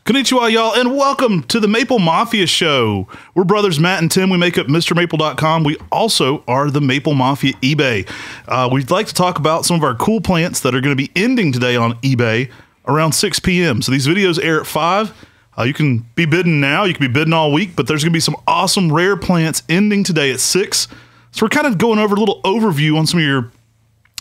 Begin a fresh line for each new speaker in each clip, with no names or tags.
Konnichiwa, y'all, and welcome to the Maple Mafia show. We're brothers Matt and Tim. We make up MrMaple.com. We also are the Maple Mafia eBay. We'd like to talk about some of our cool plants that are going to be ending today on eBay around 6 p.m. So these videos air at 5. You can be bidding now. You can be bidding all week, but there's going to be some awesome rare plants ending today at 6. So we're kind of going over a little overview on some of your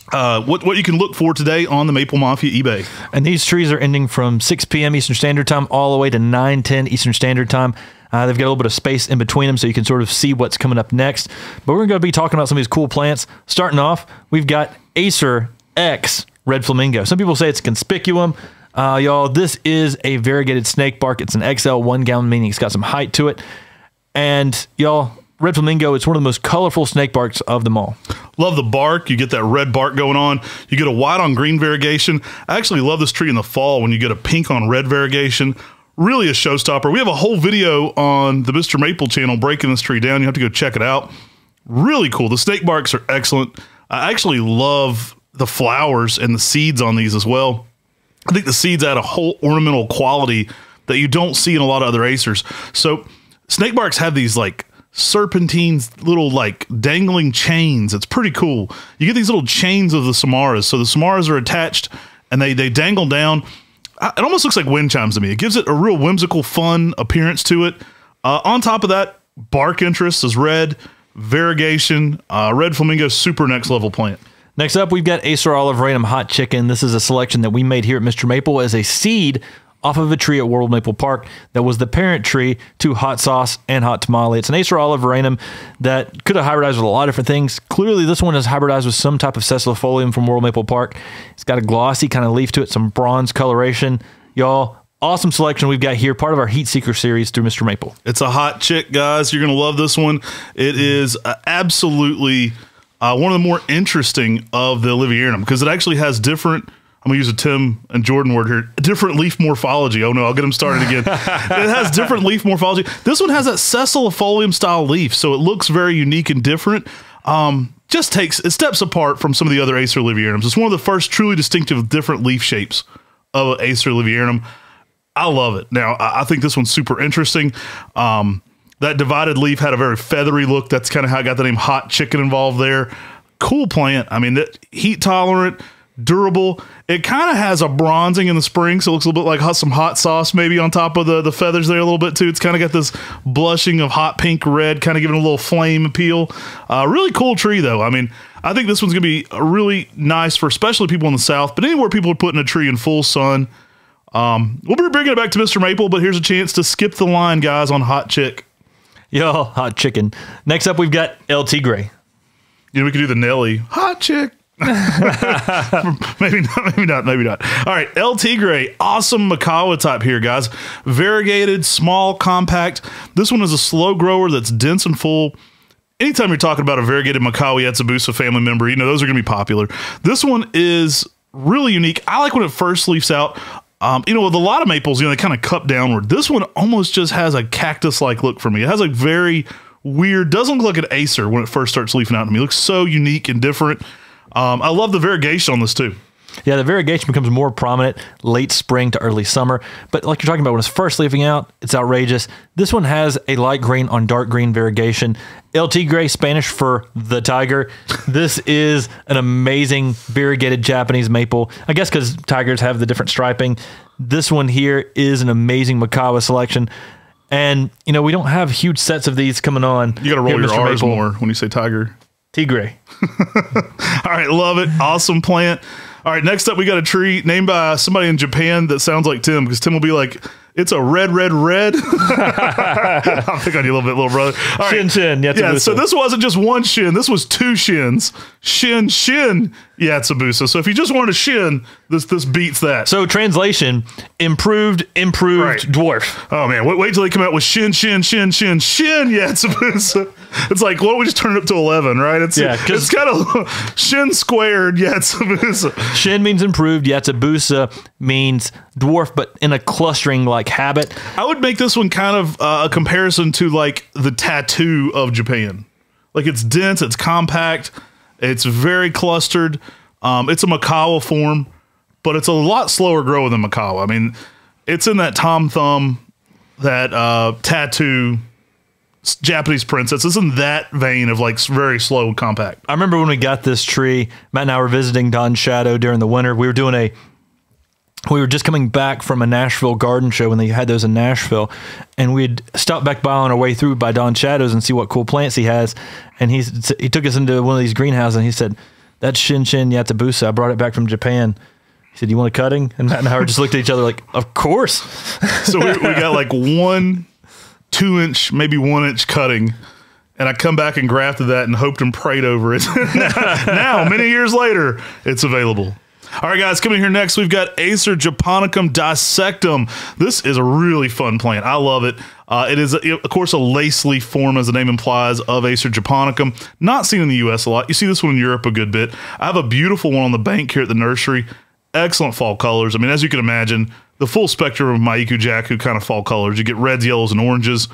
what you can look for today on the Maple Mafia eBay. And
these trees are ending from 6 p.m. Eastern Standard Time all the way to 9:10 Eastern Standard Time. They've got a little bit of space in between them so you can sort of see what's coming up next. But we're going to be talking about some of these cool plants. Starting off, we've got Acer X Red Flamingo. Some people say it's conspicuum. Y'all, this is a variegated snake bark. It's an XL 1 gallon, meaning it's got some height to it. And y'all, Red Flamingo, it's one of the most colorful snake barks of them all.
Love the bark. You get that red bark going on. You get a white on green variegation. I actually love this tree in the fall when you get a pink on red variegation. Really a showstopper. We have a whole video on the MrMaple channel breaking this tree down. You have to go check it out. Really cool. The snake barks are excellent. I actually love the flowers and the seeds on these as well. I think the seeds add a whole ornamental quality that you don't see in a lot of other acers. So snake barks have these like serpentines, little like dangling chains. It's pretty cool. You get these little chains of the samaras. So the samaras are attached and they dangle down. It almost looks like wind chimes to me. It gives it a real whimsical, fun appearance to it. On top of that, bark interest is red, variegation, Red Flamingo, super next level plant.
Next up, we've got Acer oliveranum hot chicken. This is a selection that we made here at MrMaple as a seed off of a tree at World Maple Park that was the parent tree to hot sauce and hot tamale. It's an Acer oliveranum that could have hybridized with a lot of different things. Clearly, this one is hybridized with some type of sessilifolium from World Maple Park. It's got a glossy kind of leaf to it, some bronze coloration. Y'all, awesome selection we've got here, part of our Heat Seeker series through MrMaple.
It's a hot chick, guys. You're going to love this one. It is absolutely one of the more interesting of the Olivieranum because it actually has different, I'm going to use a Tim and Jordan word here, different leaf morphology. Oh no, I'll get them started again. It has different leaf morphology. This one has that sessilifolium style leaf, so it looks very unique and different. Just it steps apart from some of the other Acer Olivieranums. It's one of the first truly distinctive different leaf shapes of Acer Olivieranum. I love it. Now, I think this one's super interesting. That divided leaf had a very feathery look. That's kind of how I got the name Hot Chicken involved there. Cool plant. I mean, heat tolerant, durable. It kind of has a bronzing in the spring, so it looks a little bit like some hot sauce maybe on top of the feathers there a little bit too. It's kind of got this blushing of hot pink red, kind of giving a little flame appeal. Really cool tree though. I mean, I think this one's going to be really nice for especially people in the South, but anywhere people are putting a tree in full sun. We'll be bringing it back to MrMaple, but here's a chance to skip the line, guys, on Hot Chick.
Yo, hot chicken. Next up, we've got El Tigre.
You know, we could do the Nelly. Hot chick. maybe not. All right, El Tigre, awesome Macawa type here, guys. Variegated, small, compact. This one is a slow grower that's dense and full. Anytime you're talking about a variegated Macawa Yatsubusa family member, you know those are going to be popular. This one is really unique. I like when it first leaves out. You know, with a lot of maples, you know, they kind of cup downward. This one almost just has a cactus-like look for me. It has a very weird, doesn't look like an Acer when it first starts leafing out to me. It looks so unique and different. I love the variegation on this too.
Yeah, the variegation becomes more prominent late spring to early summer. But like you're talking about, when it's first leafing out, it's outrageous. This one has a light green on dark green variegation. El Tigre, Spanish for the tiger. This is an amazing variegated Japanese maple. I guess because tigers have the different striping. This one here is an amazing Macawa selection. And, you know, we don't have huge sets of these coming on.
You got to roll your R's more when you say tiger.
Tigre.
All right, love it. Awesome plant. All right, next up, we got a tree named by somebody in Japan that sounds like Tim, because Tim will be like, it's a red, red, red. I'll pick on you a little bit, little brother. All right.
Shin,
yeah, so this wasn't just one shin. This was two shins. Shin, Yatsubusa. So if you just wanted a shin, this beats that.
So translation, improved right. Dwarf.
Oh, man. Wait till they come out with shin, Yatsubusa. It's like, why don't we just turn it up to 11, right? It's kind of shin squared Yatsubusa.
Shin means improved. Yatsubusa means dwarf, but in a clustering like habit.
I would make this one kind of a comparison to like the tattoo of Japan. Like it's dense, it's compact, it's very clustered. It's a Macawa form, but it's a lot slower grower than Macawa. I mean, It's in that Tom Thumb, that tattoo Japanese princess. It's in that vein of like very slow and compact.
I remember when we got this tree, Matt and I were visiting Don Shadow during the winter. We were just coming back from a Nashville garden show when they had those in Nashville, and we'd stopped back by on our way through by Don Shadows and see what cool plants he has. And he took us into one of these greenhouses, and he said, "That's Shinshin Yatabusa. I brought it back from Japan." He said, "You want a cutting?" And Matt and I just looked at each other like, "Of course."
So we got like 1 2-inch, maybe 1-inch cutting. And I come back and grafted that and hoped and prayed over it. Now, many years later, it's available. All right, guys, coming here next, we've got Acer Japonicum dissectum. This is a really fun plant. I love it. It is, of course, a lace leaf form, as the name implies, of Acer Japonicum. Not seen in the U.S. a lot. You see this one in Europe a good bit. I have a beautiful one on the bank here at the nursery. Excellent fall colors. I mean, as you can imagine, the full spectrum of Maiku Jaku kind of fall colors. You get reds, yellows, and oranges.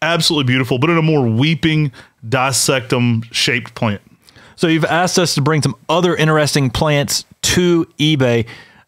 Absolutely beautiful, but in a more weeping dissectum-shaped plant.
So you've asked us to bring some other interesting plants to eBay.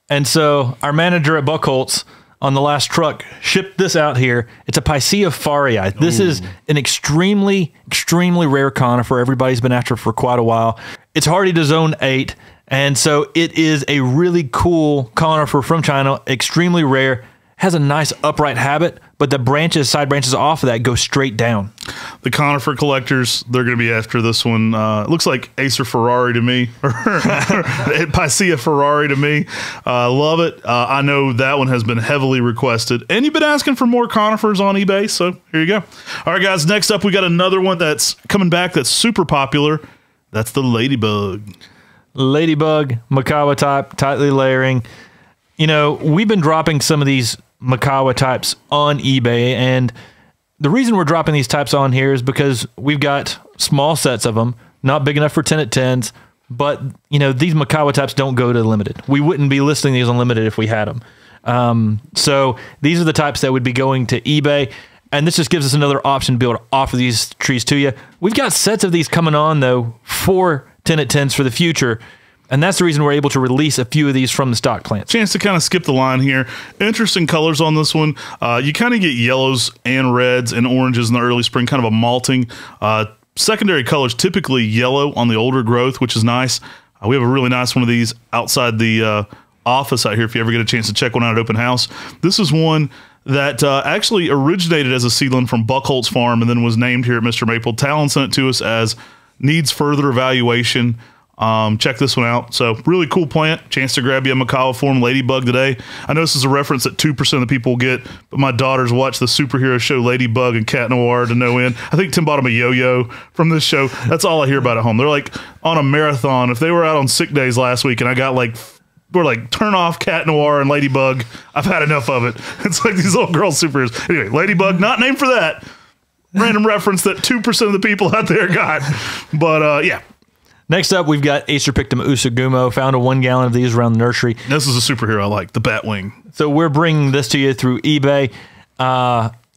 And so our manager at Buckholtz on the last truck shipped this out here. It's a Picea farii. This is an extremely, extremely rare conifer. Everybody's been after it for quite a while. It's hardy to zone 8. And so it is a really cool conifer from China, extremely rare, has a nice upright habit, but the branches, side branches off of that go straight down.
The conifer collectors, they're going to be after this one. It looks like Acer Ferrari to me, or Picea Ferrari to me. Love it. I know that one has been heavily requested, and you've been asking for more conifers on eBay, so here you go. All right, guys, next up, we got another one that's coming back that's super popular. That's the Ladybug.
Ladybug, Makawa type, tightly layering. You know, we've been dropping some of these Makawa types on eBay, and the reason we're dropping these types on here is because we've got small sets of them, not big enough for 10 at 10s, but you know, these Makawa types don't go to limited. We wouldn't be listing these on limited if we had them. So these are the types that would be going to eBay, and this just gives us another option to be able to offer these trees to you. We've got sets of these coming on though for 10 at 10s for the future. And that's the reason we're able to release a few of these from the stock plants.
Chance to kind of skip the line here. Interesting colors on this one. You kind of get yellows and reds and oranges in the early spring, kind of a malting. Secondary colors, typically yellow on the older growth, which is nice. We have a really nice one of these outside the office out here if you ever get a chance to check one out at open house. This is one that actually originated as a seedling from Buckholtz Farm and then was named here at MrMaple. Talon sent it to us as needs further evaluation. Check this one out. So really cool plant. Chance to grab you a Makawa form Ladybug today. I know this is a reference that 2% of the people get, but my daughters watch the superhero show Ladybug and Cat Noir to no end. I think Tim bought them a yo-yo from this show. That's all I hear about at home. They're like on a marathon. If they were out on sick days last week and I got like, we're like, turn off Cat Noir and Ladybug, I've had enough of it. It's like these little girl superheroes. Anyway, Ladybug, not named for that. Random reference that 2% of the people out there got. But yeah.
Next up, we've got Acer Pictum Usagumo. Found a 1 gallon of these around the nursery.
This is a superhero I like, the Batwing.
So we're bringing this to you through eBay.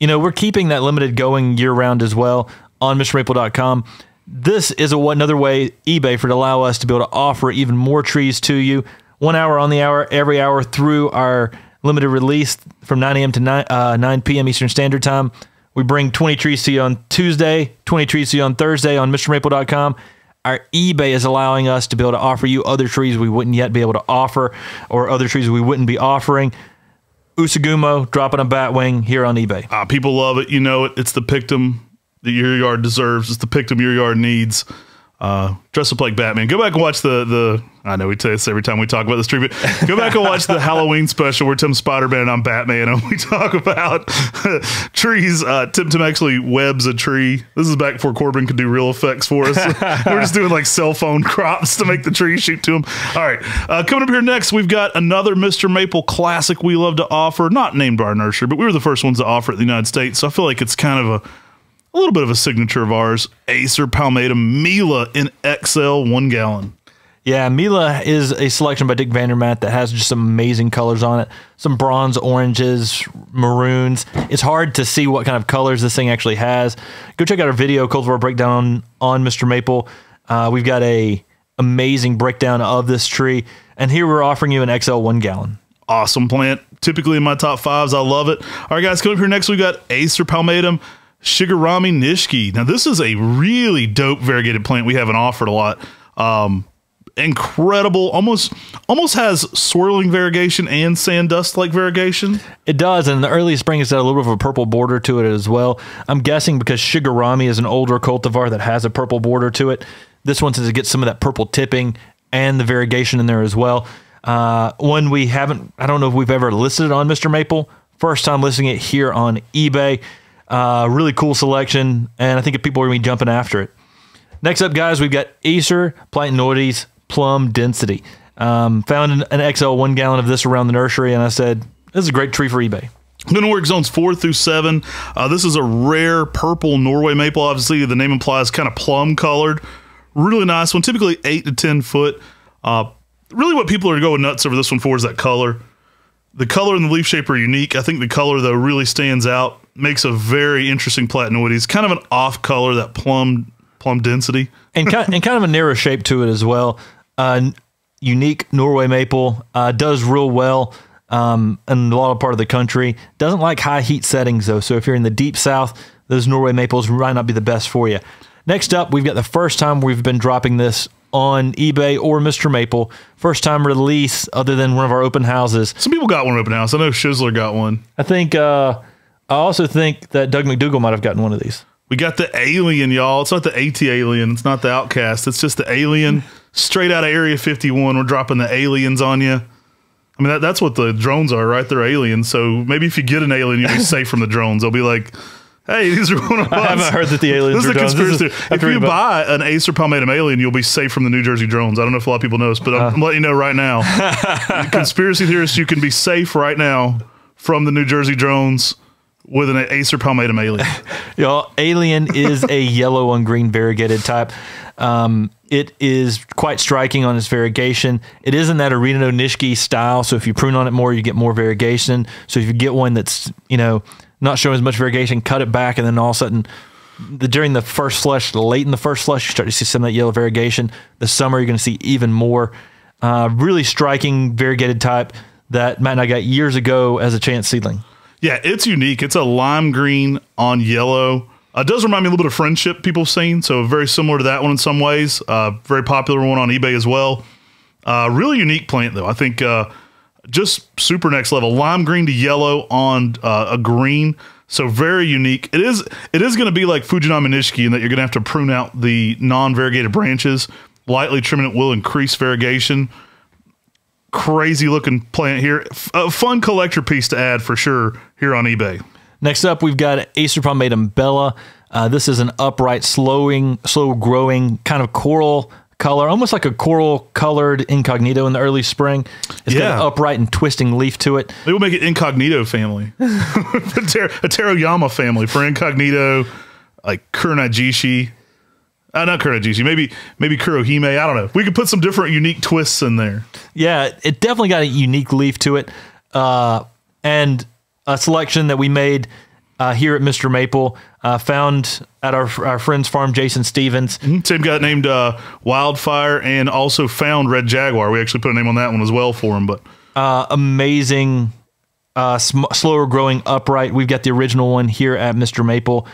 You know, we're keeping that limited going year-round as well on mrmaple.com. This is another way eBay to allow us to be able to offer even more trees to you. 1 hour on the hour, every hour through our limited release from 9 a.m. to 9 p.m. Eastern Standard Time. We bring 20 trees to you on Tuesday, 20 trees to you on Thursday on mrmaple.com. Our eBay is allowing us to be able to offer you other trees we wouldn't yet be able to offer, or other trees we wouldn't be offering. Usagumo, dropping a Batwing here on eBay.
People love it. You know it. It's the Pictum that your yard deserves. It's the Pictum your yard needs. Dress up like Batman. Go back and watch the I know we say this every time we talk about this tree, but go back and watch the Halloween special where Tim's Spider-Man and I'm Batman, and we talk about trees. Tim actually webs a tree. This is back before Corbin could do real effects for us. We're just doing like cell phone crops to make the tree shoot to him. All right, coming up here next, we've got another MrMaple classic we love to offer. Not named our nursery, but we were the first ones to offer it in the United States, so I feel like it's kind of a little bit of a signature of ours. Acer Palmatum Mila in XL 1 gallon.
Yeah, Mila is a selection by Dick Vandermatt that has just some amazing colors on it. Some bronze, oranges, maroons. It's hard to see what kind of colors this thing actually has. Go check out our video, cultivar breakdown on MrMaple. We've got a amazing breakdown of this tree. And here we're offering you an XL 1 gallon.
Awesome plant. Typically in my top fives. I love it. All right, guys, coming up here next, we got Acer palmatum Shigarami Nishiki. Now, this is a really dope variegated plant we haven't offered a lot. Incredible, almost has swirling variegation and sand dust like variegation.
It does, and in the early spring it's got a little bit of a purple border to it as well. I'm guessing because Shigarami is an older cultivar that has a purple border to it. This one says it gets some of that purple tipping and the variegation in there as well. One we haven't, I don't know if we've ever listed it on MrMaple. First time listing it here on eBay. Really cool selection, and I think people are going to be jumping after it. Next up, guys, we've got Acer Plantoides Plum Density. Found an XL 1 gallon of this around the nursery, and I said, this is a great tree for eBay.
I'm going to work zones 4 through 7. This is a rare purple Norway maple. Obviously, the name implies kind of plum colored. Really nice one, typically 8 to 10 foot. Really what people are going nuts over this one for is that color. The color and the leaf shape are unique. I think the color, though, really stands out. Makes a very interesting Plantoides. Kind of an off color, that plum density. and
kind of a narrow shape to it as well. Unique Norway maple. Does real well in a lot of part of the country. Doesn't like high heat settings, though. So if you're in the deep south, those Norway maples might not be the best for you. Next up, we've got the first time we've been dropping this on eBay or MrMaple. First time release other than one of our open houses.
Some people got one open house. I know Shizzler got one.
I think, I also think that Doug McDougall might have gotten one of these.
We got the alien, y'all. It's not the AT alien. It's not the outcast. It's just the alien straight out of Area 51. We're dropping the aliens on you. I mean, that's what the drones are, right? They're aliens. So maybe if you get an alien, you'll be safe from the drones. They'll be like, hey, these are one of us.
I haven't heard that the aliens are drones.
This is a conspiracy. If you buy an Acer palmatum alien, you'll be safe from the New Jersey drones. I don't know if a lot of people know this, but I'm letting you know right now. Conspiracy theorists, you can be safe right now from the New Jersey drones with an Acer palmatum alien.
Y'all, alien is a yellow on green variegated type. It is quite striking on its variegation. It is in that Areno Nishiki style, so if you prune on it more, you get more variegation. So if you get one that's, not showing as much variegation, cut it back, and then all of a sudden, during the first flush, late in the first flush, you start to see some of that yellow variegation. The summer, you're going to see even more. Really striking variegated type that Matt and I got years ago as a chance seedling.
Yeah, it's unique. It's a lime green on yellow. It does remind me a little bit of Friendship people have seen, so very similar to that one in some ways. Very popular one on eBay as well. Really unique plant, though. I think just super next level. Lime green to yellow on a green, so very unique. It is going to be like Fujinami Nishiki in that you're going to have to prune out the non-variegated branches. Lightly trimming it will increase variegation. Crazy looking plant here. A fun collector piece to add for sure here on eBay.
Next up, we've got Acer palmatum Bella. This is an upright, slow growing kind of coral color, almost like a coral colored incognito in the early spring. It's got an upright and twisting leaf to it.
Maybe we'll make it incognito family. a Teroyama family for incognito, like Kuranajishi. Not Kuranajishi, maybe Kurohime. I don't know. We could put some different unique twists in there. Yeah,
it definitely got a unique leaf to it. And a selection that we made here at MrMaple, found at our friend's farm, Jason Stevens.
Same guy named Wildfire, and also found Red Jaguar. We actually put a name on that one as well for him. But
amazing, slower growing upright. We've got the original one here at MrMaple.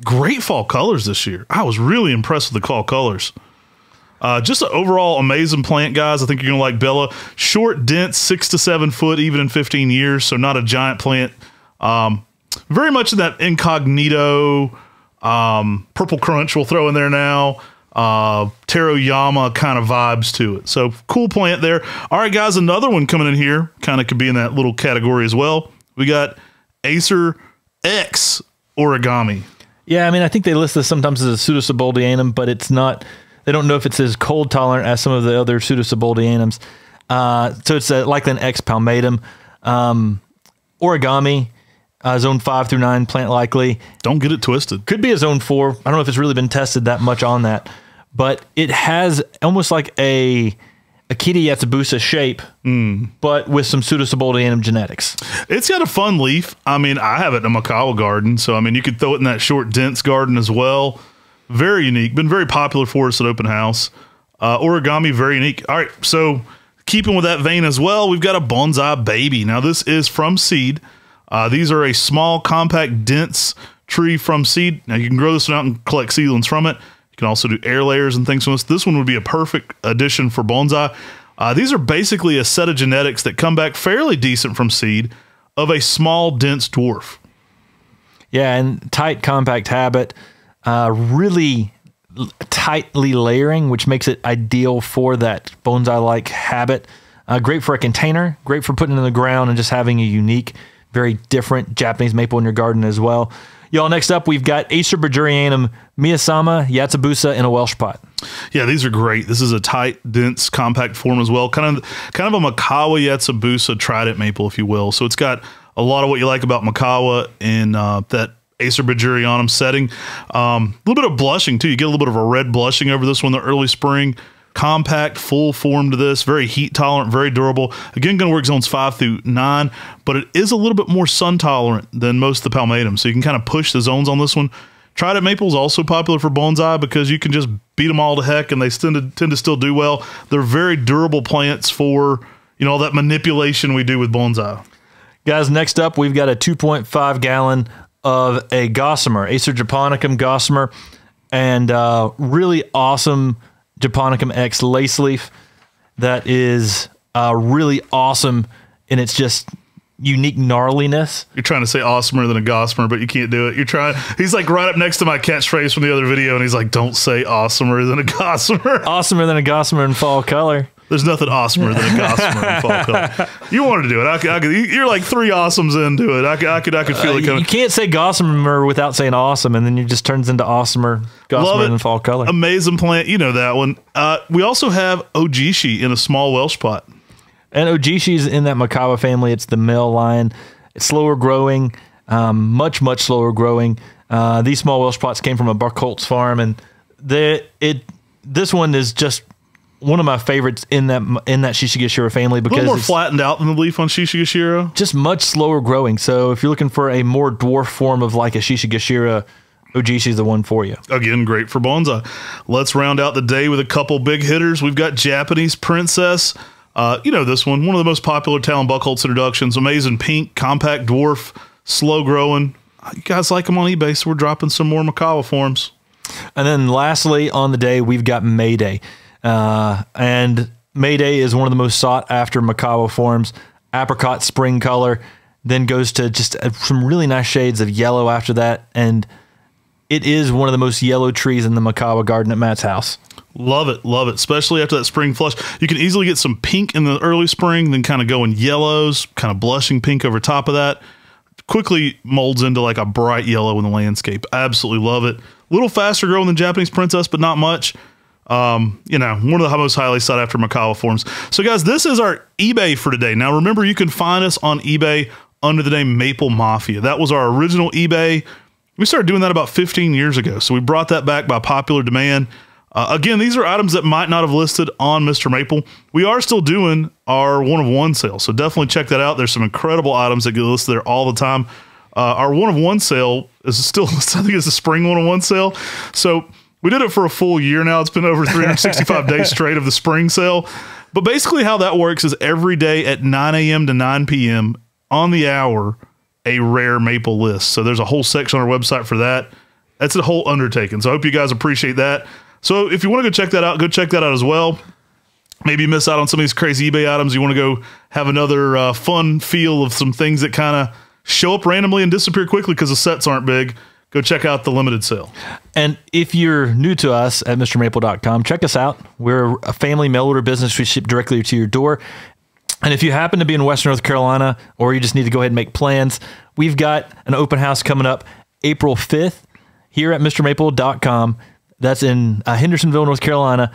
Great fall colors this year. I was really impressed with the fall colors. Just an overall amazing plant, guys. I think you're going to like Bella. Short, dense, 6 to 7 foot, even in 15 years, so not a giant plant. Very much in that incognito, purple crunch we'll throw in there now, Teroyama kind of vibes to it. So cool plant there. All right, guys, another one coming in here, kind of could be in that little category as well. We got Acer X Origami.
Yeah, I mean, I think they list this sometimes as a pseudosubuldianum, but it's not. They don't know if it's as cold tolerant as some of the other pseudosubuldianums. So it's likely an X palmatum. Origami, zone 5 through 9, plant likely.
Don't get it twisted.
Could be a zone 4. I don't know if it's really been tested that much on that, but it has almost like a Akita Yatsubusa shape, but with some pseudosubuldianum genetics.
It's got a fun leaf. I mean, I have it in a Makawa garden, so I mean, you could throw it in that short, dense garden as well. Very unique. Been very popular for us at open house. Origami, very unique. All right, so Keeping with that vein as well, we've got a bonsai baby. Now, this is from seed. These are a small, compact, dense tree from seed. Now, you can grow this one out and collect seedlings from it. You can also do air layers and things from this. This one would be a perfect addition for bonsai. These are basically a set of genetics that come back fairly decent from seed of a small, dense dwarf.
Yeah, and tight, compact habit, really tightly layering, which makes it ideal for that bonsai-like habit. Great for a container, great for putting it in the ground and just having a unique, very different Japanese maple in your garden as well. Y'all, next up, we've got Acer Bergerianum Miyasama Yatsubusa in a Welsh pot.
Yeah, these are great. This is a tight, dense, compact form as well. Kind of a Makawa Yatsubusa trident maple, if you will. So it's got a lot of what you like about Makawa in that Acer Bergerianum setting. A little bit of blushing, too. You get a little bit of a red blushing over this one in the early spring. Compact, full form to this, very heat tolerant, very durable. Again, going to work zones 5 through 9, but it is a little bit more sun tolerant than most of the palmatum, so you can kind of push the zones on this one. Trident maple is also popular for bonsai because you can just beat them all to heck, and they tend to still do well. They're very durable plants for, you know, all that manipulation we do with bonsai.
Guys, next up, we've got a 2.5 gallon of a gossamer, Acer Japonicum gossamer, and really awesome Japonicum X lace leaf that is really awesome in its just unique gnarliness.
You're trying to say awesomer than a gossamer, but you can't do it. You're trying. He's like right up next to my catchphrase from the other video, and he's like, "Don't say awesomer than a gossamer."
Awesomer than a gossamer in fall color.
There's nothing awesomer than a gossamer in fall color. You wanted to do it. You're like 3 awesomes into it. I could feel it coming.
You can't say gossamer without saying awesome, and then it just turns into awesomer, gossamer in fall color.
Amazing plant. You know that one. We also have Ojishi in a small Welsh pot.
And Ojishi's in that Makawa family. It's the male line. It's slower growing, much slower growing. These small Welsh pots came from a Barcolt's farm, and this one is just one of my favorites in that Shishigashira family because
a little more flattened out than the leaf on Shishigashira.
Just much slower growing. So if you're looking for a more dwarf form of like a Shishigashira, Ojishi is the one for you.
Again, great for bonsai. Let's round out the day with a couple big hitters. We've got Japanese Princess. You know this one of the most popular Talon Buchholz introductions. Amazing pink, compact dwarf, slow growing. You guys like them on eBay, so we're dropping some more Makawa forms.
And then lastly on the day, we've got Mayday. And Mayday is one of the most sought after Makawa forms. Apricot spring color, then goes to just some really nice shades of yellow after that. And it is one of the most yellow trees in the Makawa garden at Matt's house.
Love it, especially after that spring flush. You can easily get some pink in the early spring, then kind of go in yellows, kind of blushing pink over top of that. Quickly molds into like a bright yellow in the landscape. Absolutely love it. A little faster growing than Japanese Princess, but not much. You know, one of the most highly sought after Makawa forms. So guys, this is our eBay for today. Now remember, you can find us on eBay under the name Maple Mafia. That was our original eBay. We started doing that about 15 years ago. So we brought that back by popular demand. Again, these are items that might not have listed on Mr.Maple. We are still doing our one-of-one sale, so definitely check that out. There's some incredible items that get listed there all the time. Our one-of-one sale is still, I think it's a spring one-of-one sale. So we did it for a full year now. It's been over 365 days straight of the spring sale. But basically how that works is every day at 9 a.m. to 9 p.m. on the hour, a rare maple list. So there's a whole section on our website for that. That's a whole undertaking. So I hope you guys appreciate that. So if you want to go check that out, go check that out as well. Maybe you miss out on some of these crazy eBay items. You want to go have another fun feel of some things that kind of show up randomly and disappear quickly because the sets aren't big. Go check out the limited sale. And if you're new to us at mrmaple.com, check us out. We're a family mail order business. We ship directly to your door. And if you happen to be in Western North Carolina, or you just need to go ahead and make plans, we've got an open house coming up April 5th here at mrmaple.com. That's in Hendersonville, North Carolina.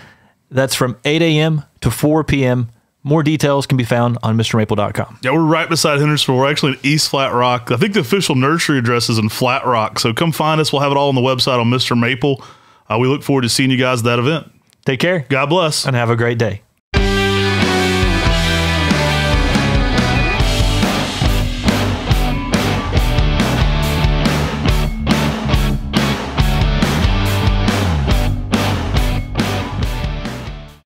That's from 8 a.m. to 4 p.m. More details can be found on mrmaple.com. Yeah, we're right beside Hendersonville. We're actually in East Flat Rock. I think the official nursery address is in Flat Rock. So come find us. We'll have it all on the website on Mr. Maple. We look forward to seeing you guys at that event. Take care. God bless. And have a great day.